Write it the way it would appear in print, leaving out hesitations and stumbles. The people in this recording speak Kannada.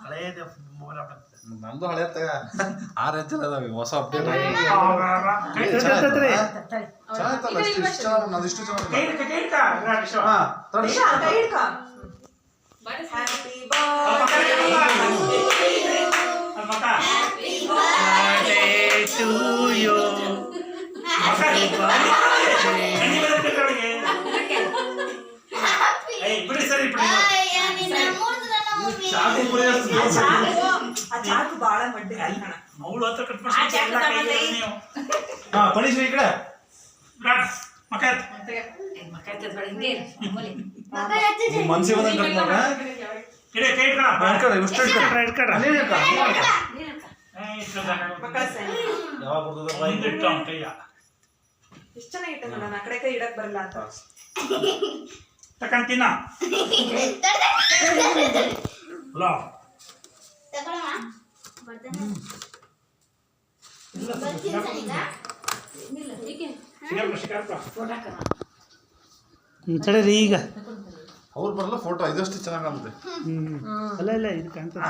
ಹಳೇದು ಮೊಬೈಲ್ ನಮ್ದು ಹಳೆ ಆ ರೇಂಜಲ್ಲಿ ಅದಾವೆ ಹೊಸ ಅಪ್ಡೇಟ್ ಬಾಳ ಮಡ್ಡಿ ಅವಳು ಹತ್ರ ಪಡಿಸಿ ಈ ಕಡೆ ಮನ್ಸಿಗೆ ಬಂದಂಗೆ ಕಟ್ ಮಾಡ್ರ ಎಷ್ಟು ಚೆನ್ನಾಗಿಟ್ಟ ನಾನು ಆ ಕಡೆ ಕೈ ಇಡಕ್ ಬರಲ್ಲ ಅಂತ ತಕೊಂಡ್ ತಿನ್ನ ತಡೀರಿ ಈಗ ಅವ್ರು ಬರಲ್ಲ ಫೋಟೋ ಇದಷ್ಟು ಚೆನ್ನಾಗಿ ಕಾಣುತ್ತೆ ಅಲ್ಲ ಇಲ್ಲ ಇದು ಕಾಣ್ತದೆ